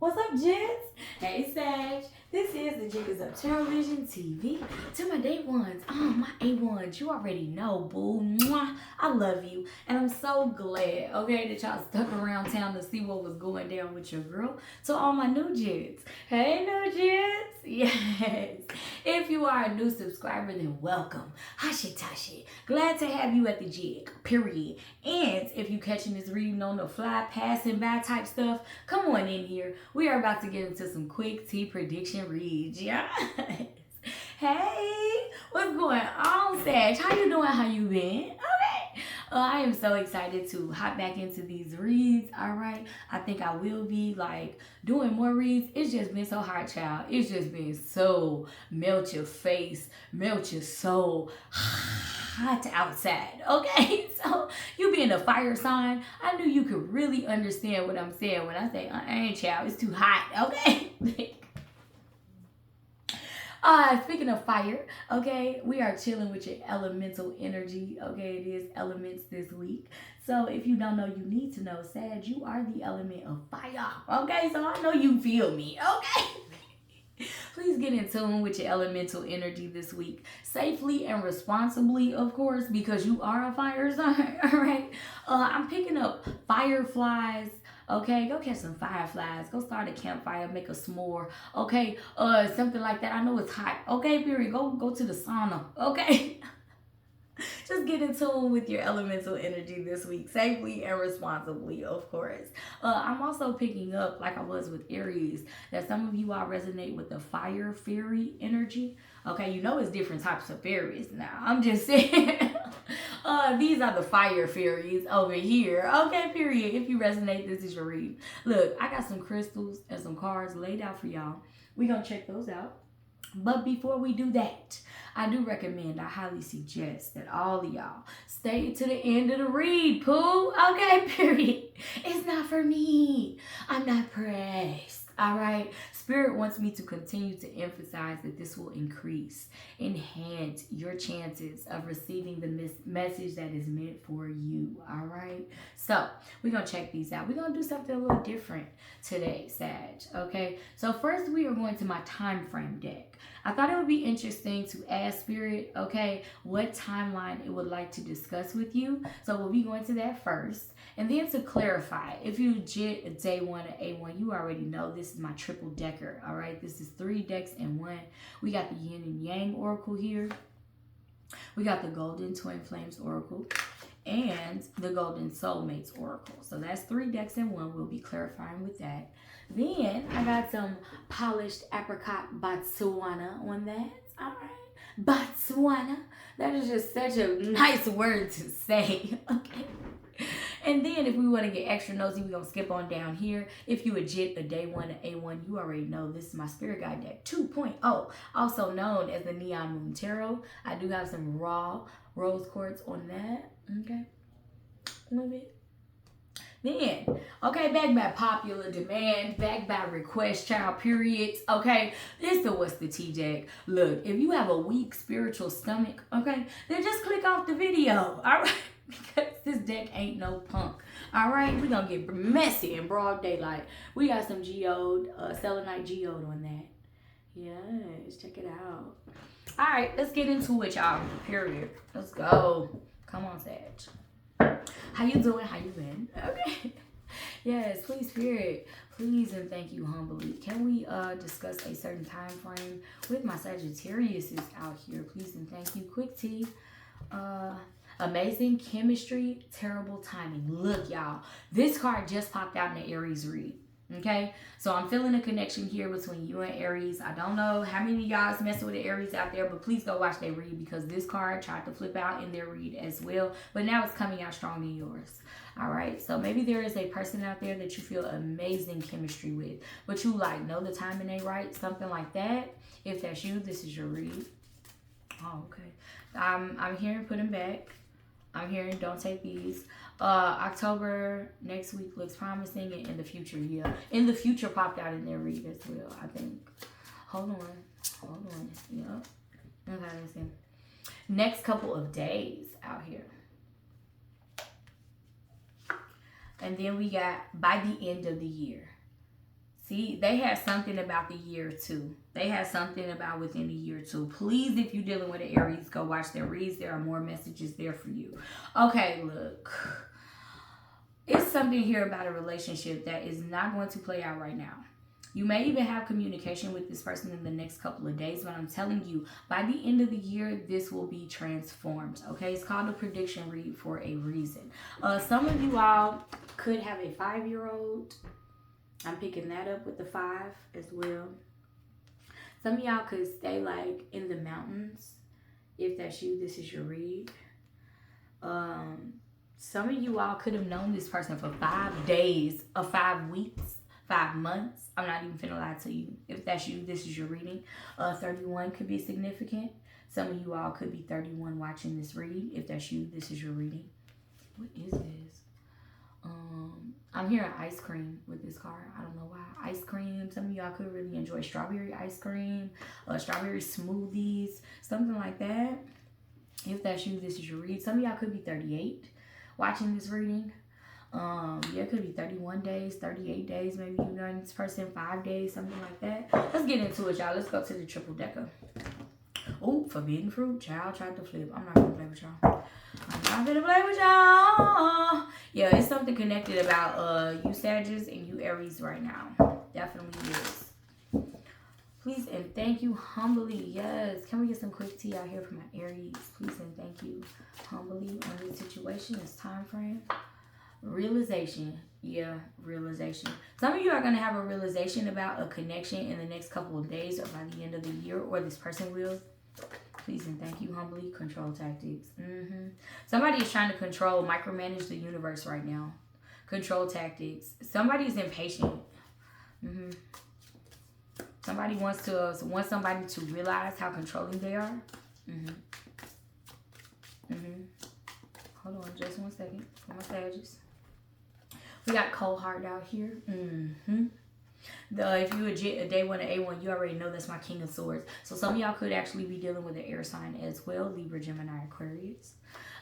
What's up, gents? Hey, Sag. This is the Jig is Up Television TV. To my day ones, my A1s, you already know, boo. Mwah. I love you. And I'm so glad, okay, that y'all stuck around town to see what was going down with your girl. To all my new jits. Hey, new jits. Yes. If you are a new subscriber, then welcome. Hashitashi. Glad to have you at the jig, period. And if you catching this reading on the fly, passing by type stuff, come on in here. We are about to get into some quick tea prediction reads. Yes. Hey, what's going on, Sag? How you doing? How you been? Okay. I am so excited to hop back into these reads. All right. I think I will be like doing more reads. It's just been so hard, child. It's just been so melt your face, melt your soul. Hot outside, okay? So you being a fire sign, I knew you could really understand what I'm saying when I say, I ain't child, it's too hot, okay? Speaking of fire, okay, we are chilling with your elemental energy, okay? It is elements this week. So if you don't know, you need to know, Sag, you are the element of fire, okay? So I know you feel me, okay? Please get in tune with your elemental energy this week. Safely and responsibly, of course, because you are a fire sign, all right? I'm picking up fireflies, okay? Go catch some fireflies. Go start a campfire, make a s'more, okay? Something like that. I know it's hot, okay, period. Go to the sauna, okay? Just get in tune with your elemental energy this week, safely and responsibly, of course. I'm also picking up, like I was with Aries, that some of you all resonate with the fire fairy energy. Okay, you know it's different types of fairies now. I'm just saying. These are the fire fairies over here. Okay, period. If you resonate, this is your read. Look, I got some crystals and some cards laid out for y'all. We're going to check those out. But before we do that, I do recommend, I highly suggest that all of y'all stay to the end of the read, poo. Okay, period. It's not for me. I'm not pressed. All right. Spirit wants me to continue to emphasize that this will enhance your chances of receiving the message that is meant for you. All right. So we're going to check these out. We're going to do something a little different today, Sag. Okay. So first we are going to my time frame deck. I thought it would be interesting to ask Spirit, okay, what timeline it would like to discuss with you. So we'll be going to that first. And then to clarify, if you did day one or A1, you already know this is my triple decker, all right? This is 3 decks in 1. We got the Yin and Yang Oracle here. We got the Golden Twin Flames Oracle and the Golden Soulmates Oracle. So that's 3 decks in 1. We'll be clarifying with that. Then I got some polished apricot Botswana on that. All right. Botswana. That is just such a nice word to say. Okay. And then if we want to get extra nosy, we're going to skip on down here. If you a jit, a day 1, an A1, you already know this is my Spirit Guide deck 2.0, also known as the Neon Moon Tarot. I do have some raw rose quartz on that. Okay. A little bit. Then, okay, back by popular demand, back by request, child, periods, okay? This is what's the tea deck. Look, if you have a weak spiritual stomach, okay, then just click off the video, all right? Because this deck ain't no punk, all right? We're going to get messy in broad daylight. We got some geode, selenite geode on that. Yes, check it out. All right, let's get into it, y'all, period. Let's go. Come on, Sag. How you doing? How you been? Okay. Yes, please, Spirit. Please and thank you humbly. Can we discuss a certain time frame with my Sagittarius is out here? Please and thank you. Quick tea. Amazing chemistry, terrible timing. Look, y'all. This card just popped out in the Aries read. Okay, so I'm feeling a connection here between you and Aries. I don't know how many of y'all is messing with the Aries out there, but please go watch their read because this card tried to flip out in their read as well, but now it's coming out strong in yours. All right, so maybe there is a person out there that you feel amazing chemistry with, but you like know the timing ain't right, something like that. If that's you, this is your read. Oh, okay. I'm hearing put them back. I'm hearing don't take these. October next week looks promising, and in the future, yeah. In the future popped out in their read as well, I think. Hold on. Yep. Okay, let's see. Next couple of days out here. And then we got by the end of the year. See, they had something about the year too. They had something about within the year too. Please, if you're dealing with an Aries, go watch their reads. There are more messages there for you. Okay, look. It's something here about a relationship that is not going to play out right now. You may even have communication with this person in the next couple of days, but I'm telling you, by the end of the year, this will be transformed. Okay, it's called a prediction read for a reason. Some of you all could have a 5-year-old. I'm picking that up with the 5 as well. Some of y'all could stay like in the mountains. If that's you, this is your read. Some of you all could have known this person for 5 days or 5 weeks. 5 months. I'm not even finna lie to you. If that's you, this is your reading. 31 could be significant. Some of you all could be 31 watching this read. If that's you, this is your reading. What is this? I'm hearing ice cream with this card. I don't know why. Ice cream. Some of y'all could really enjoy strawberry ice cream, strawberry smoothies, something like that. If that's you, this is your read. Some of y'all could be 38 watching this reading. Yeah, it could be 31 days, 38 days, maybe you know this person 5 days, something like that. Let's get into it, y'all. Let's go to the triple decker. Oh, forbidden fruit. Child tried to flip. I'm not gonna play with y'all. I'm not gonna play with y'all. Yeah, it's something connected about you Sagittarius and you Aries right now. Definitely is. Please and thank you humbly. Yes. Can we get some quick tea out here for my Aries? Please and thank you humbly on this situation, this time frame. Realization. Yeah, realization. Some of you are going to have a realization about a connection in the next couple of days or by the end of the year, or this person will. Please and thank you humbly. Control tactics. Somebody is trying to control, micromanage the universe right now. Control tactics. Somebody is impatient. Somebody wants somebody to realize how controlling they are. Hold on just 1 second for my Sagittarius. We got cold heart out here. If you a day 1 or A1, you already know that's my King of Swords. So some of y'all could actually be dealing with an air sign as well. Libra, Gemini, Aquarius.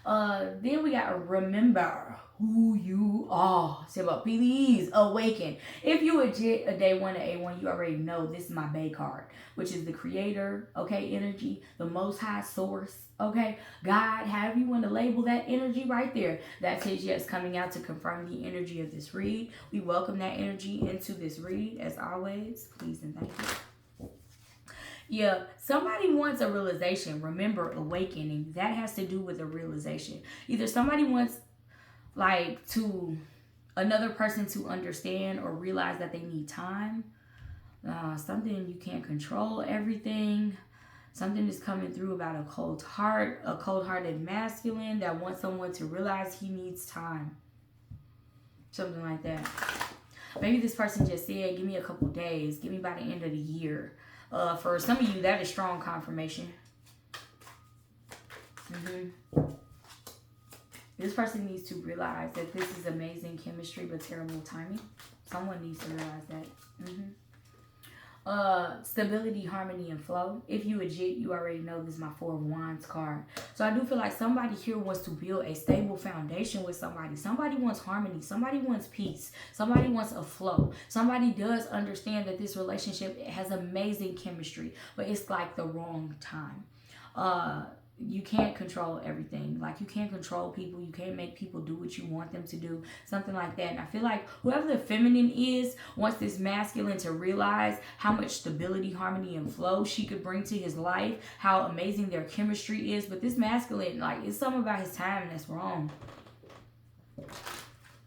Then we got remember who you are. Say about please awaken. If you a day 1 or A1, you already know this is my Bay card, which is the creator, okay, energy, the most high source, okay, God, however you want to label that energy right there. That's his yes coming out to confirm the energy of this read. We welcome that energy into this read as always. Please and thank you. Yeah, somebody wants a realization. Remember, awakening. That has to do with a realization. Either somebody wants like to another person to understand or realize that they need time. Something you can't control everything. Something is coming through about a cold heart, a cold-hearted masculine that wants someone to realize he needs time. Something like that. Maybe this person just said, give me a couple days. Give me by the end of the year. For some of you, that is strong confirmation. This person needs to realize that this is amazing chemistry but terrible timing. Someone needs to realize that. Stability, harmony, and flow. If you a jit, you already know this is my 4 of Wands card. So I do feel like somebody here wants to build a stable foundation with somebody. Somebody wants harmony. Somebody wants peace. Somebody wants a flow. Somebody does understand that this relationship has amazing chemistry, but it's like the wrong time. You can't control everything. Like, you can't control people. You can't make people do what you want them to do. Something like that. And I feel like whoever the feminine is wants this masculine to realize how much stability, harmony, and flow she could bring to his life. How amazing their chemistry is. But this masculine, like, it's something about his time that's wrong.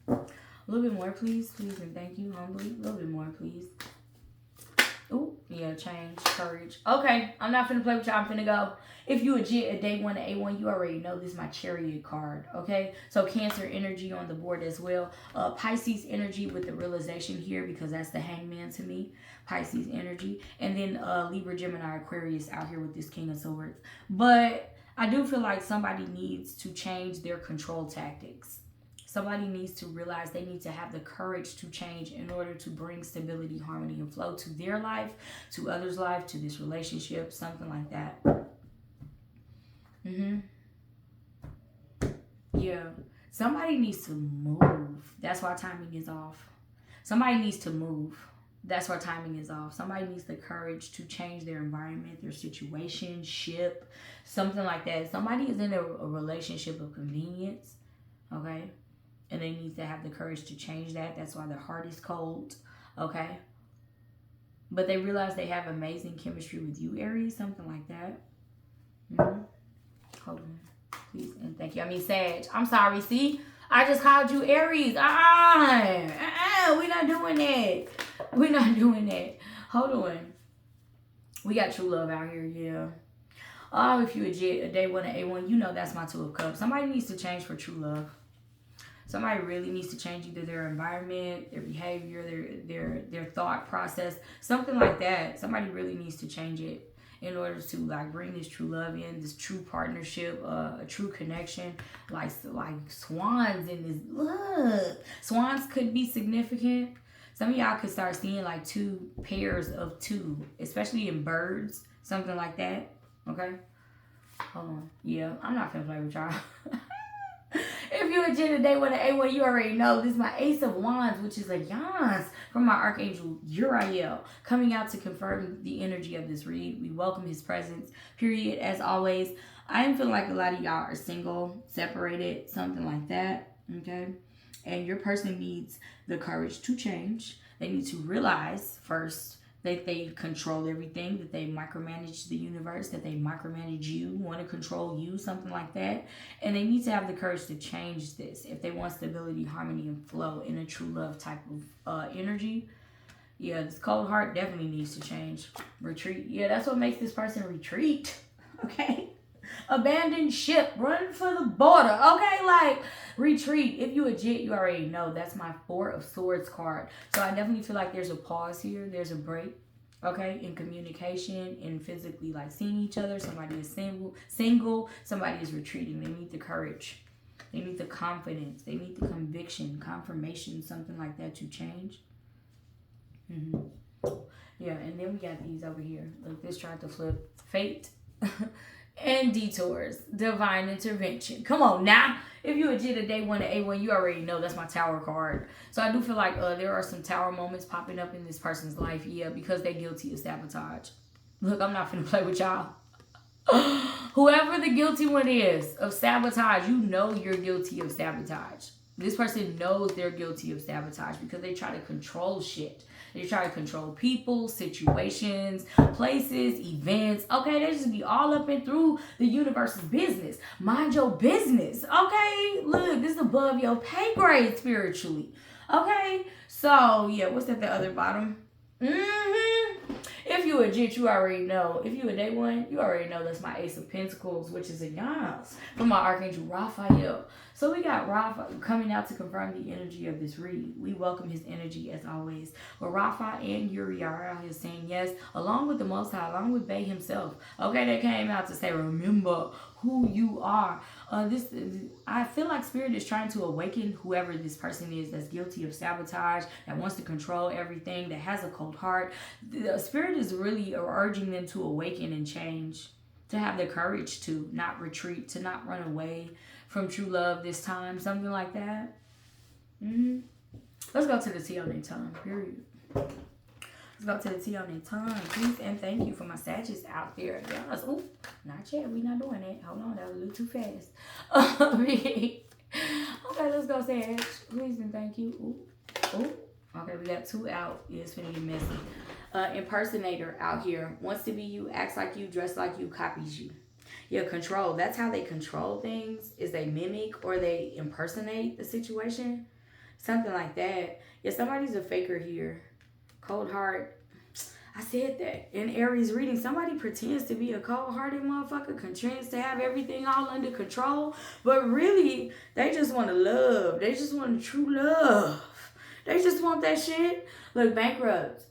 A little bit more, please. Please and thank you, humbly. A little bit more, please. Ooh, yeah, change, courage. Okay, I'm not finna play with y'all. I'm finna go. If you a day 1 to A1, you already know this is my Chariot card, okay? So Cancer energy on the board as well. Pisces energy with the realization here because that's the hangman to me. Pisces energy. And then Libra, Gemini, Aquarius out here with this King of Swords. But I do feel like somebody needs to change their control tactics. Somebody needs to realize they need to have the courage to change in order to bring stability, harmony, and flow to their life, to others' life, to this relationship, something like that. Yeah. Somebody needs to move. That's why timing is off. Somebody needs to move. That's where timing is off. Somebody needs the courage to change their environment, their situation, ship, something like that. Somebody is in a relationship of convenience, okay? And they need to have the courage to change that. That's why their heart is cold, okay? But they realize they have amazing chemistry with you, Aries, something like that. Hold on, please and thank you. I mean, Sag. I'm sorry, see? I just called you Aries. We're not doing that. We're not doing that. Hold on. We got true love out here, yeah. Oh, if you a day one, an A1, you know that's my Two of Cups. Somebody needs to change for true love. Somebody really needs to change either their environment, their behavior, their thought process, something like that. Somebody really needs to change it in order to like bring this true love in, this true partnership, a true connection, like swans in this. Look, swans could be significant. Some of y'all could start seeing like two pairs of two, especially in birds, something like that. Okay, hold on. Yeah, I'm not gonna play with y'all. If you're a Gen today with an A1, you already know this is my Ace of Wands, which is a Yans from my Archangel Uriel, coming out to confirm the energy of this read. We welcome his presence, period. As always, I am feeling like a lot of y'all are single, separated, something like that, okay? And your person needs the courage to change. They need to realize first that they control everything, that they micromanage the universe, that they micromanage you, want to control you, something like that. And they need to have the courage to change this if they want stability, harmony, and flow in a true love type of energy. Yeah, this cold heart definitely needs to change. Retreat. Yeah, that's what makes this person retreat. Okay? Abandon ship. Run for the border. Okay? Like, retreat. If you a Jit, you already know. That's my Four of Swords card. So I definitely feel like there's a pause here. There's a break. Okay? In communication and physically, like, seeing each other. Somebody is single. Somebody is retreating. They need the courage. They need the confidence. They need the conviction, confirmation, something like that to change. Yeah, and then we got these over here. Look, this tried to flip. Fate. And detours, divine intervention. Come on now. If you a Jit a day one to A1, you already know that's my Tower card. So I do feel like there are some Tower moments popping up in this person's life, yeah, because they're guilty of sabotage. Look, I'm not finna play with y'all. Whoever the guilty one is of sabotage, you know you're guilty of sabotage. This person knows they're guilty of sabotage because they try to control shit. They try to control people, situations, places, events. Okay, they just be all up and through the universe's business. Mind your business. Okay, look, this is above your pay grade spiritually. Okay, so yeah, what's at the other bottom? If you a Jit, you already know. If you a day one, you already know that's my Ace of Pentacles, which is a Yans from my Archangel Raphael. So we got Rapha coming out to confirm the energy of this read. We welcome his energy as always. But Rapha and Uri are out here saying yes, along with the Most High, along with Bay himself. Okay, they came out to say, remember who you are. I feel like Spirit is trying to awaken whoever this person is that's guilty of sabotage, that wants to control everything, that has a cold heart. The Spirit is really urging them to awaken and change, to have the courage to not retreat, to not run away from true love this time, something like that. Let's go to the tea on their tongue, period. Let's go to the tea on their tongue, please, and thank you for my Sagittarius out there. Yes. Ooh, not yet. We're not doing that. Hold on, that was a little too fast. Okay, let's go, Sag. Please and thank you. Ooh. Okay, we got two out. Yeah, it's finna get messy. Impersonator out here. Wants to be you, acts like you, dress like you, copies you. Yeah, control. That's how they control things, is they mimic or they impersonate the situation. Something like that. Yeah, somebody's a faker here. Cold heart. I said that in Aries reading. Somebody pretends to be a cold-hearted motherfucker, pretends to have everything all under control, but really, they just want to love. They just want true love. They just want that shit. Look, bankrupt.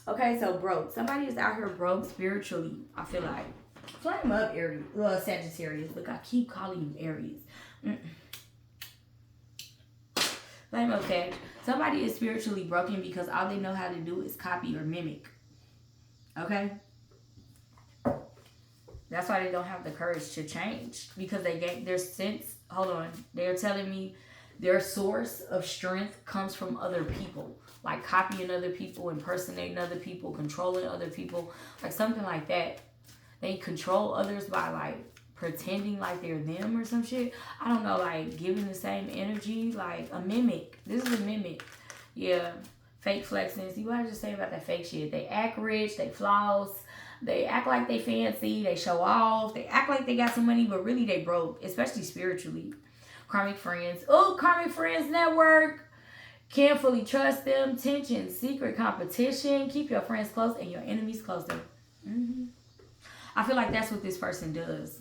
Okay, so broke. Somebody is out here broke spiritually, I feel like. Flame up, Aries. Sagittarius. Look, I keep calling you Aries. Flame up, Sag. Somebody is spiritually broken because all they know how to do is copy or mimic. Okay? That's why they don't have the courage to change. Because they get their sense. Hold on. They're telling me their source of strength comes from other people. like copying other people, impersonating other people, controlling other people, like something like that. They control others by like pretending like they're them or some shit. I don't know, like giving the same energy, like a mimic. This is a mimic. Yeah. Fake flexing. See what I just say about that fake shit? They act rich, they floss, they act like they fancy, they show off, they act like they got some money, but really they broke, especially spiritually. Karmic friends. Oh, karmic friends network. Can't fully trust them. Tension, secret competition. Keep your friends close and your enemies closer. I feel like that's what this person does.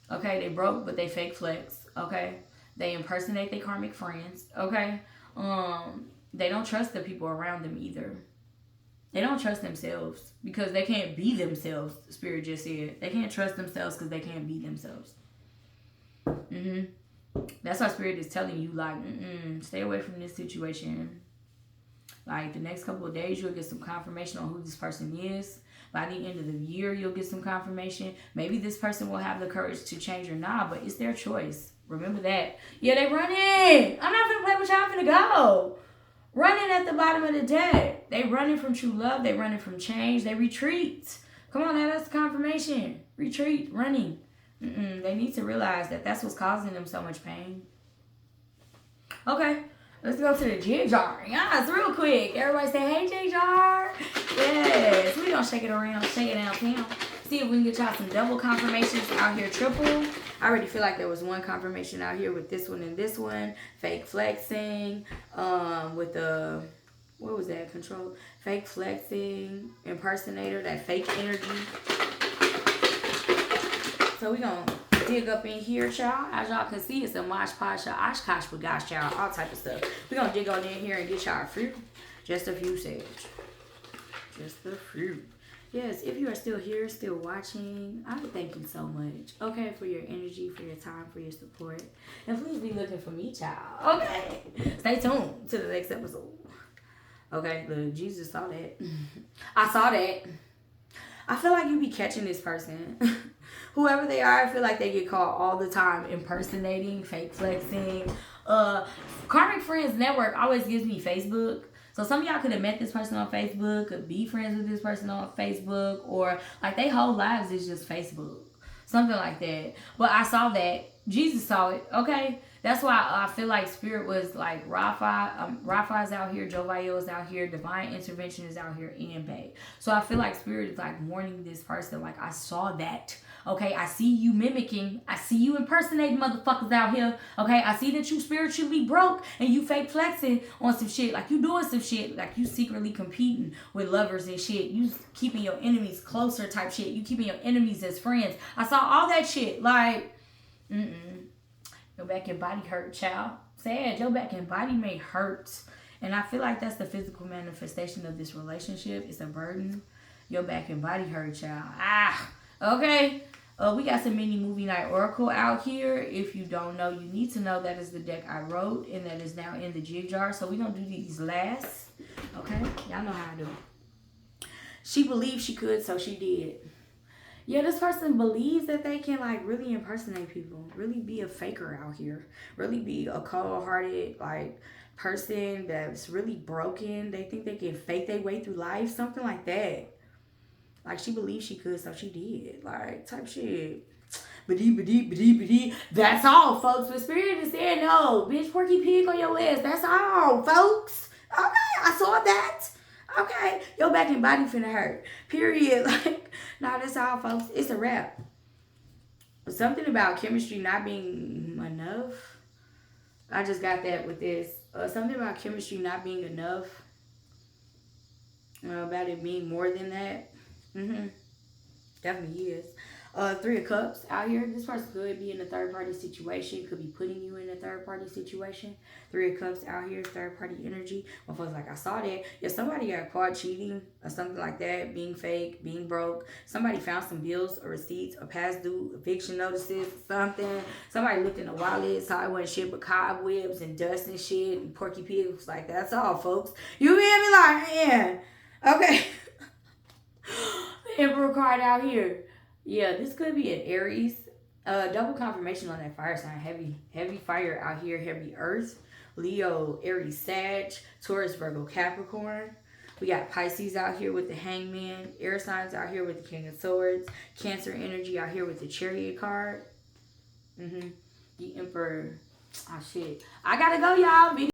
Okay, they broke, but they fake flex. Okay, they impersonate their karmic friends. Okay, they don't trust the people around them either. They don't trust themselves because they can't be themselves. Spirit just said they can't trust themselves because they can't be themselves. That's why Spirit is telling you, like, stay away from this situation. Like, the next couple of days, you'll get some confirmation on who this person is. By the end of the year, you'll get some confirmation. Maybe this person will have the courage to change or not, but it's their choice. Remember that. Yeah, they running. I'm not going to play with y'all. I'm going to go. Running at the bottom of the deck. They running from true love. They running from change. They retreat. Come on now, that's the confirmation. Retreat, running. They need to realize that that's what's causing them so much pain. Okay, let's go to the jig jar. Yes, real quick. Everybody say, hey, jig jar. Yes, we gonna shake it around, shake it down. See if we can get y'all some double confirmations out here, triple. I already feel like there was one confirmation out here with this one and this one. Fake flexing, with the, what was that, control? Fake flexing, impersonator, that fake energy. So we gonna dig up in here, y'all. As y'all can see, it's a mosh posh, oshkosh, bagosh, y'all, all type of stuff. We gonna dig on in here and get y'all a few. Just a few, Sage. Just a few. Yes, if you are still here, still watching, I thank you so much. Okay, for your energy, for your time, for your support. And please be looking for me, child. Okay. Stay tuned to the next episode. Okay, look, Jesus saw that. I saw that. I feel like you be catching this person. Whoever they are, I feel like they get caught all the time impersonating, fake flexing. Karmic Friends Network always gives me Facebook. So some of y'all could have met this person on Facebook, could be friends with this person on Facebook, or like they whole lives is just Facebook. Something like that. But I saw that. Jesus saw it. Okay. That's why I feel like Spirit was like Rapha's out here, Joviel is out here, Divine Intervention is out here, and Bay. So I feel like Spirit is like warning this person, like, I saw that. Okay, I see you mimicking. I see you impersonating motherfuckers out here. Okay, I see that you spiritually broke and you fake flexing on some shit. Like you doing some shit. Like you secretly competing with lovers and shit. You keeping your enemies closer type shit. You keeping your enemies as friends. I saw all that shit. Like, your back and body hurt, child. Sad, your back and body may hurt. And I feel like that's the physical manifestation of this relationship. It's a burden. Your back and body hurt, child. Okay. We got some mini movie night oracle out here. If you don't know, you need to know that is the deck I wrote and that is now in the jig jar. So we're going to do these last. Okay. Y'all know how I do. She believed she could, so she did. Yeah, this person believes that they can like really impersonate people. Really be a faker out here. Really be a cold-hearted like person that's really broken. They think they can fake their way through life. Something like that. Like, she believed she could, so she did. Like, type shit. Ba-dee. That's all, folks. But Spirit is saying, no, bitch, Porky Pig on your ass. That's all, folks. Okay, I saw that. Okay, your back and body finna hurt. Period. Like, nah, that's all, folks. It's a wrap. Something about chemistry not being enough. I just got that with this. Something about chemistry not being enough. About it being more than that. Definitely is. 3 of Cups out here. This person could be in a third-party situation. Could be putting you in a third-party situation. 3 of Cups out here. Third-party energy. Motherfuckers like, I saw that. If somebody got caught cheating or something like that, being fake, being broke. Somebody found some bills or receipts or past due eviction notices or something. Somebody looked in the wallet, saw it wasn't shit but cobwebs and dust and shit. And Porky Pig was like, that's all, folks. You hear me? Like, yeah. Okay. Emperor card out here. Yeah, this could be an Aries. Double confirmation on that fire sign. Heavy fire out here. Heavy earth. Leo, Aries, Sag, Taurus, Virgo, Capricorn. We got Pisces out here with the Hangman. Air signs out here with the King of Swords. Cancer energy out here with the Chariot card. The Emperor. Oh, shit. I gotta go, y'all.